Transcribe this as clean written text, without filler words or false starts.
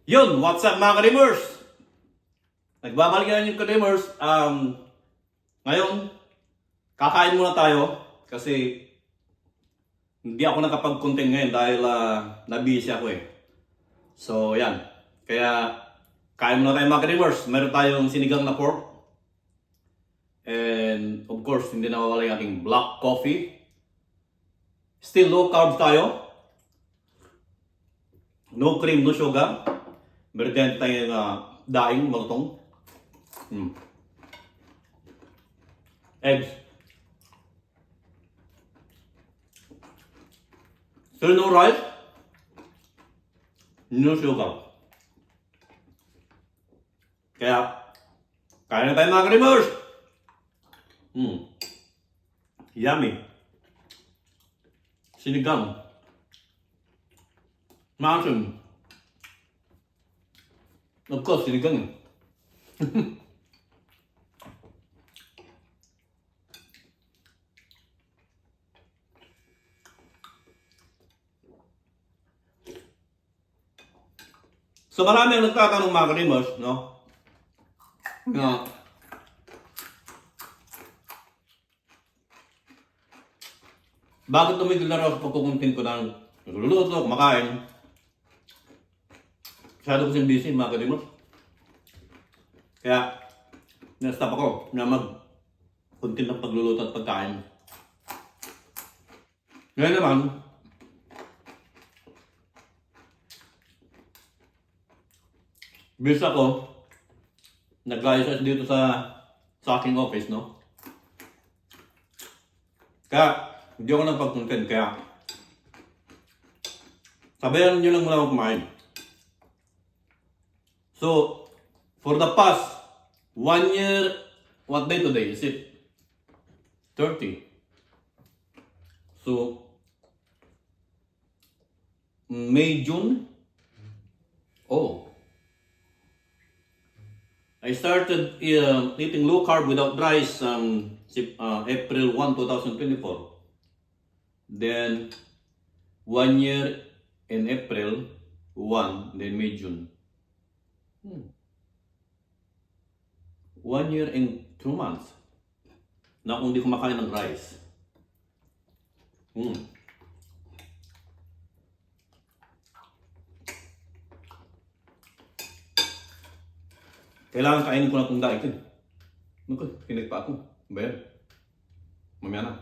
Yun, what's up mga ka-dreamers? Nagbabalik na yung ka-dreamers. Ngayon, kakain muna tayo kasi hindi ako nakapag-content ngayon dahil nabisi ako eh. So, yan. Kaya, kain muna tayo mga ka-dreamers. Meron tayong sinigang na pork. And, of course, hindi nawawala yung ating black coffee. Still low carbs tayo. No cream, no sugar. Meron din tayong daing, malutong. Eggs. Still no rice. No sugar. Kaya, kain na tayo mga ka-dreamers! Yummy. Sinigang. Mountain. Of course, sinigang. So marami ang nagtatanong mga ka-dreamers, no? Na bakit tumigil na raw sa pagkukuntin ko ng nagluluto, kumakain? Masyado ko siyang busy mga ka-dreamers. Kaya, na-stop ako na mag-content ng pagluluto at pagkain. Ngayon naman, busy ako, nag-ayos dito sa aking office, no? Kaya, hindi ako nagpag-content, kaya sabayan nyo lang muna ako kumain. So, for the past 1 year, what day today? Is it 30? So, May, June? Oh. I started eating low carb without rice April 1, 2024. Then 1 year in April 1, then May, June. 1 year and 2 months na kung di kumakain ng rice. Kailangan kainin ko na itong daing. Naku, kinig pa ako. Ba yan? Mamaya na.